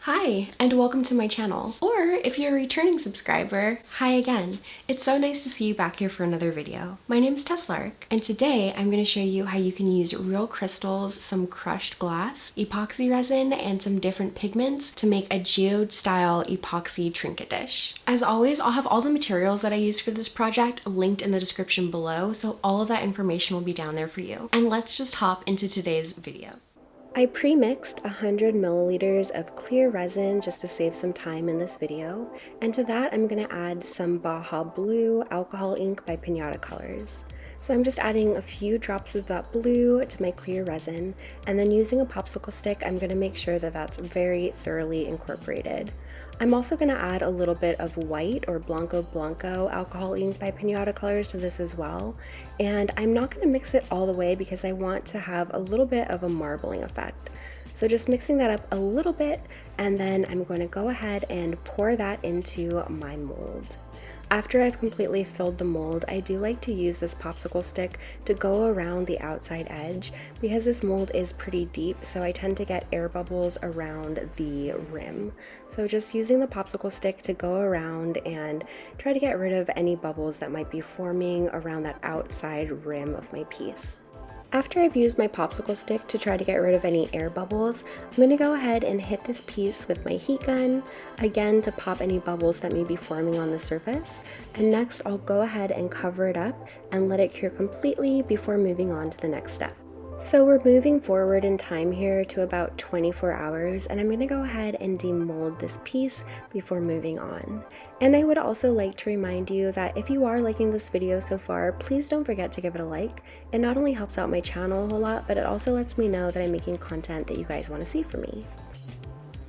Hi, and welcome to my channel. Or if you're a returning subscriber, hi again. It's so nice to see you back here for another video. My name is Teslark, and today I'm going to show you how you can use real crystals, some crushed glass, epoxy resin, and some different pigments to make a geode style epoxy trinket dish. As always, I'll have all the materials that I used for this project linked in the description below, so all of that information will be down there for you. And let's just hop into today's video. I pre-mixed 100 milliliters of clear resin just to save some time in this video, and to that I'm going to add some Baja Blue alcohol ink by Pinata Colors. So I'm just adding a few drops of that blue to my clear resin, and then using a popsicle stick I'm going to make sure that that's very thoroughly incorporated. I'm also going to add a little bit of white or Blanco Blanco alcohol ink by Pinata Colors to this as well, and I'm not going to mix it all the way because I want to have a little bit of a marbling effect. So just mixing that up a little bit, and then I'm going to go ahead and pour that into my mold. After I've completely filled the mold, I do like to use this popsicle stick to go around the outside edge because this mold is pretty deep, so I tend to get air bubbles around the rim. So just using the popsicle stick to go around and try to get rid of any bubbles that might be forming around that outside rim of my piece. After I've used my popsicle stick to try to get rid of any air bubbles, I'm going to go ahead and hit this piece with my heat gun, again to pop any bubbles that may be forming on the surface, and next I'll go ahead and cover it up and let it cure completely before moving on to the next step. So we're moving forward in time here to about 24 hours, and I'm going to go ahead and demold this piece before moving on. And I would also like to remind you that if you are liking this video so far, please don't forget to give it a like. It not only helps out my channel a whole lot, but it also lets me know that I'm making content that you guys want to see from me.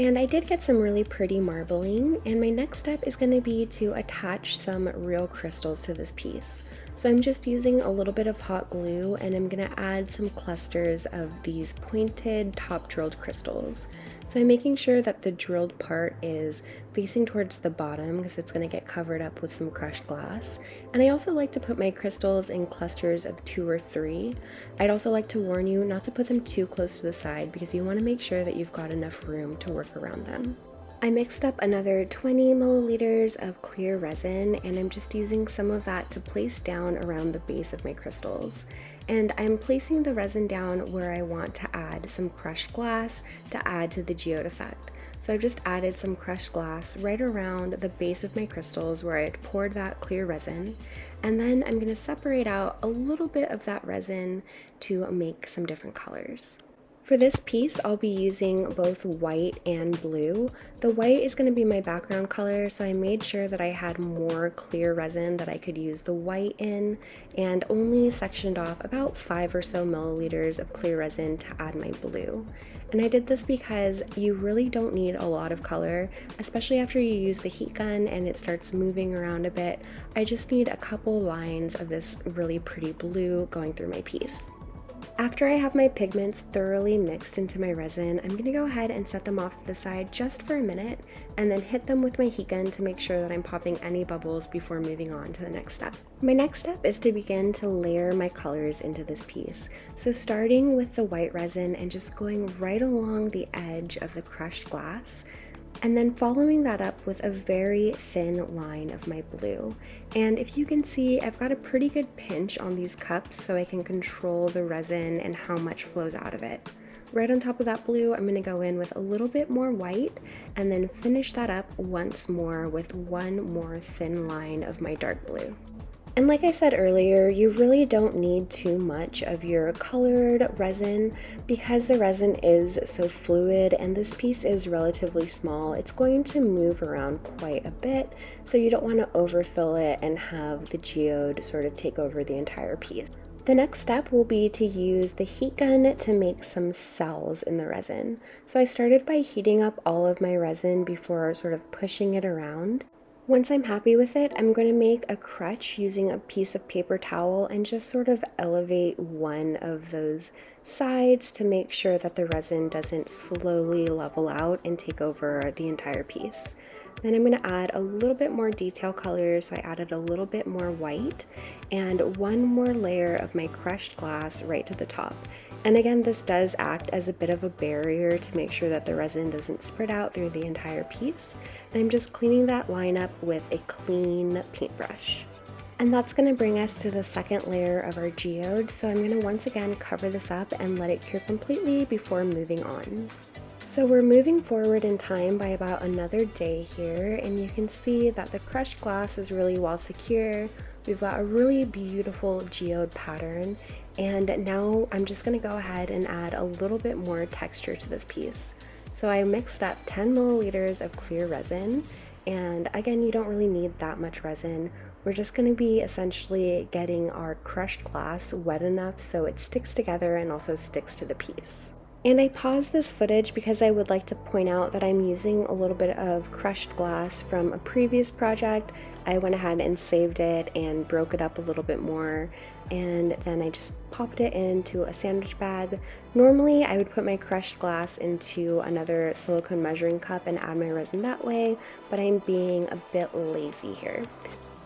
And I did get some really pretty marbling, and my next step is going to be to attach some real crystals to this piece. So I'm just using a little bit of hot glue, and I'm going to add some clusters of these pointed top drilled crystals. So I'm making sure that the drilled part is facing towards the bottom because it's going to get covered up with some crushed glass. And I also like to put my crystals in clusters of 2 or 3. I'd also like to warn you not to put them too close to the side because you want to make sure that you've got enough room to work around them. I mixed up another 20 milliliters of clear resin, and I'm just using some of that to place down around the base of my crystals. And I'm placing the resin down where I want to add some crushed glass to add to the geode effect. So I've just added some crushed glass right around the base of my crystals where I had poured that clear resin. And then I'm going to separate out a little bit of that resin to make some different colors. For this piece, I'll be using both white and blue. The white is going to be my background color, so I made sure that I had more clear resin that I could use the white in, and only sectioned off about 5 or so milliliters of clear resin to add my blue. And I did this because you really don't need a lot of color, especially after you use the heat gun and it starts moving around a bit. I just need a couple lines of this really pretty blue going through my piece. After I have my pigments thoroughly mixed into my resin, I'm going to go ahead and set them off to the side just for a minute and then hit them with my heat gun to make sure that I'm popping any bubbles before moving on to the next step. My next step is to begin to layer my colors into this piece. So starting with the white resin and just going right along the edge of the crushed glass, and then following that up with a very thin line of my blue. And if you can see, I've got a pretty good pinch on these cups so I can control the resin and how much flows out of it. Right on top of that blue, I'm going to go in with a little bit more white and then finish that up once more with one more thin line of my dark blue. And like I said earlier, you really don't need too much of your colored resin because the resin is so fluid and this piece is relatively small. It's going to move around quite a bit, so you don't want to overfill it and have the geode sort of take over the entire piece. The next step will be to use the heat gun to make some cells in the resin. So I started by heating up all of my resin before sort of pushing it around. Once I'm happy with it, I'm going to make a crutch using a piece of paper towel and just sort of elevate one of those sides to make sure that the resin doesn't slowly level out and take over the entire piece. Then I'm going to add a little bit more detail color, so I added a little bit more white and one more layer of my crushed glass right to the top. And again, this does act as a bit of a barrier to make sure that the resin doesn't spread out through the entire piece. And I'm just cleaning that line up with a clean paintbrush. And that's going to bring us to the second layer of our geode, so I'm going to once again cover this up and let it cure completely before moving on. So we're moving forward in time by about another day here, and you can see that the crushed glass is really well secure. We've got a really beautiful geode pattern, and now I'm just going to go ahead and add a little bit more texture to this piece. So I mixed up 10 milliliters of clear resin, and again, you don't really need that much resin. We're just going to be essentially getting our crushed glass wet enough so it sticks together and also sticks to the piece. And I paused this footage because I would like to point out that I'm using a little bit of crushed glass from a previous project. I went ahead and saved it and broke it up a little bit more, and then I just popped it into a sandwich bag. Normally I would put my crushed glass into another silicone measuring cup and add my resin that way, but I'm being a bit lazy here.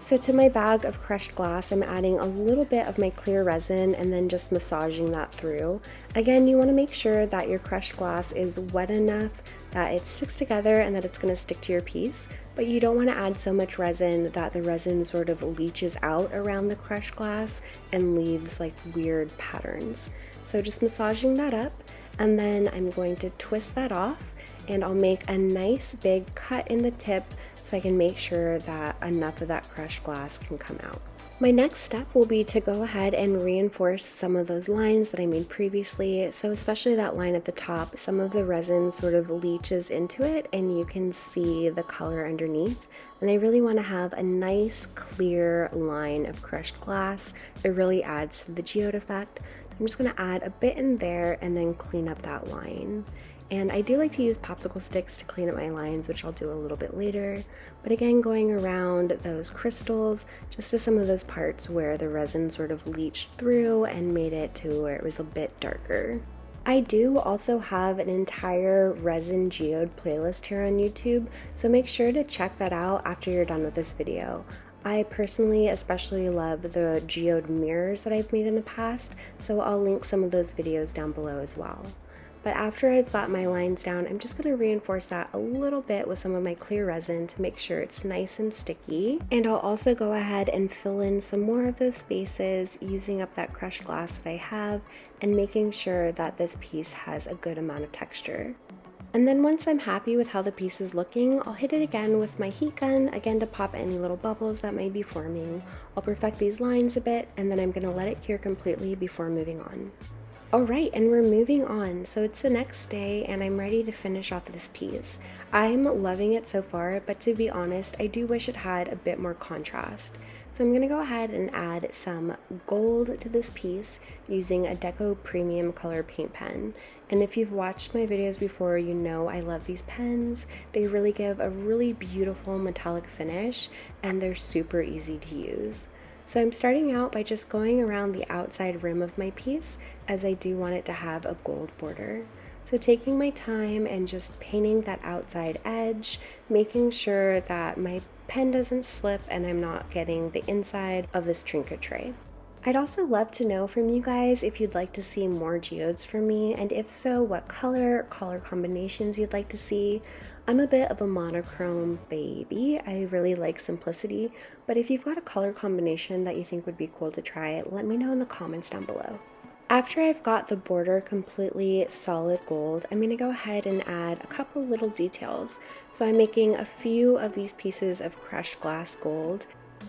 So to my bag of crushed glass, I'm adding a little bit of my clear resin and then just massaging that through. Again, you want to make sure that your crushed glass is wet enough that it sticks together and that it's going to stick to your piece, but you don't want to add so much resin that the resin sort of leaches out around the crushed glass and leaves like weird patterns. So just massaging that up, and then I'm going to twist that off, and I'll make a nice big cut in the tip so I can make sure that enough of that crushed glass can come out. My next step will be to go ahead and reinforce some of those lines that I made previously. So especially that line at the top, some of the resin sort of leaches into it and you can see the color underneath. And I really want to have a nice clear line of crushed glass. It really adds to the geode effect. I'm just going to add a bit in there and then clean up that line. And I do like to use popsicle sticks to clean up my lines, which I'll do a little bit later. But again, going around those crystals, just to some of those parts where the resin sort of leached through and made it to where it was a bit darker. I do also have an entire resin geode playlist here on YouTube, so make sure to check that out after you're done with this video. I personally especially love the geode mirrors that I've made in the past, so I'll link some of those videos down below as well. But after I've got my lines down, I'm just going to reinforce that a little bit with some of my clear resin to make sure it's nice and sticky. And I'll also go ahead and fill in some more of those spaces using up that crushed glass that I have and making sure that this piece has a good amount of texture. And then once I'm happy with how the piece is looking, I'll hit it again with my heat gun, again to pop any little bubbles that may be forming. I'll perfect these lines a bit, and then I'm going to let it cure completely before moving on. Alright, and we're moving on. So it's the next day and I'm ready to finish off this piece. I'm loving it so far, but to be honest, I do wish it had a bit more contrast. So I'm going to go ahead and add some gold to this piece using a Deco Premium Color paint pen. And if you've watched my videos before, you know I love these pens. They really give a really beautiful metallic finish and they're super easy to use. So I'm starting out by just going around the outside rim of my piece as I do want it to have a gold border. So taking my time and just painting that outside edge, making sure that my pen doesn't slip and I'm not getting the inside of this trinket tray. I'd also love to know from you guys if you'd like to see more geodes from me, and if so, what color combinations you'd like to see. I'm a bit of a monochrome baby. I really like simplicity, but if you've got a color combination that you think would be cool to try, let me know in the comments down below. After I've got the border completely solid gold, I'm going to go ahead and add a couple little details. So I'm making a few of these pieces of crushed glass gold.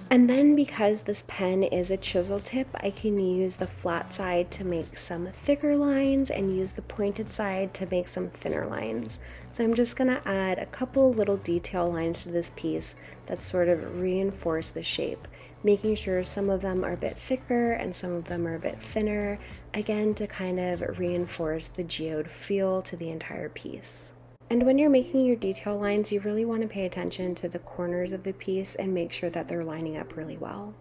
And then because this pen is a chisel tip, I can use the flat side to make some thicker lines and use the pointed side to make some thinner lines. So I'm just going to add a couple little detail lines to this piece that sort of reinforce the shape, making sure some of them are a bit thicker and some of them are a bit thinner, again to kind of reinforce the geode feel to the entire piece. And when you're making your detail lines, you really want to pay attention to the corners of the piece and make sure that they're lining up really well.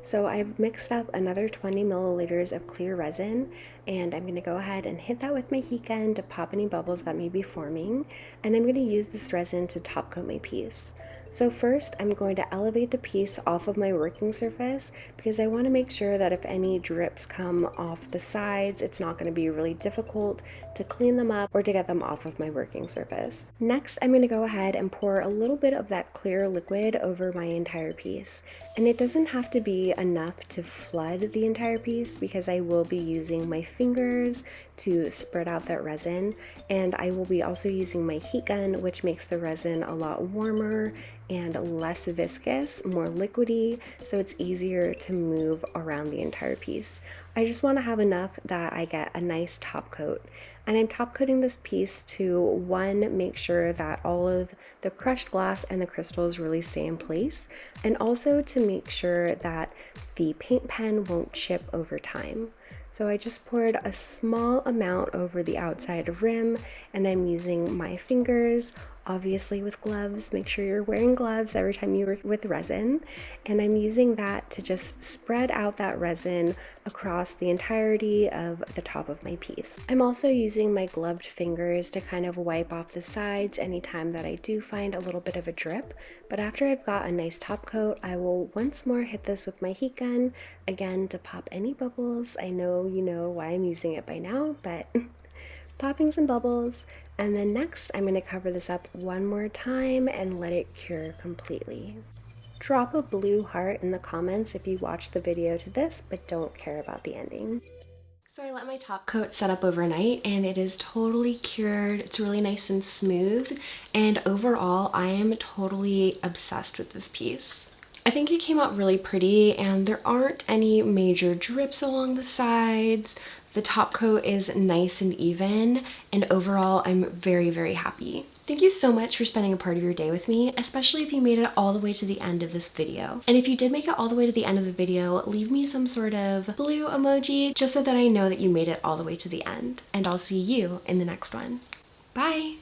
So I've mixed up another 20 milliliters of clear resin, and I'm going to go ahead and hit that with my heat gun to pop any bubbles that may be forming, and I'm going to use this resin to top coat my piece. So first, I'm going to elevate the piece off of my working surface because I want to make sure that if any drips come off the sides, it's not going to be really difficult to clean them up or to get them off of my working surface. Next, I'm going to go ahead and pour a little bit of that clear liquid over my entire piece. And it doesn't have to be enough to flood the entire piece because I will be using my fingers to spread out that resin, and I will be also using my heat gun, which makes the resin a lot warmer and less viscous, more liquidy, so it's easier to move around the entire piece. I just want to have enough that I get a nice top coat. And I'm top coating this piece to, one, make sure that all of the crushed glass and the crystals really stay in place, and also to make sure that the paint pen won't chip over time. So I just poured a small amount over the outside rim, and I'm using my fingers, obviously with gloves. Make sure you're wearing gloves every time you work with resin. And I'm using that to just spread out that resin across the entirety of the top of my piece. I'm also using my gloved fingers to kind of wipe off the sides anytime that I do find a little bit of a drip. But after I've got a nice top coat, I will once more hit this with my heat gun, again to pop any bubbles. I know you know why I'm using it by now, but popping some bubbles. And then next, I'm going to cover this up one more time and let it cure completely. Drop a blue heart in the comments if you watched the video to this but don't care about the ending. So I let my top coat set up overnight and it is totally cured. It's really nice and smooth, and overall I am totally obsessed with this piece. I think it came out really pretty and there aren't any major drips along the sides. The top coat is nice and even, and overall I'm very, very happy. Thank you so much for spending a part of your day with me, especially if you made it all the way to the end of this video. And if you did make it all the way to the end of the video, leave me some sort of blue emoji just so that I know that you made it all the way to the end. And I'll see you in the next one. Bye!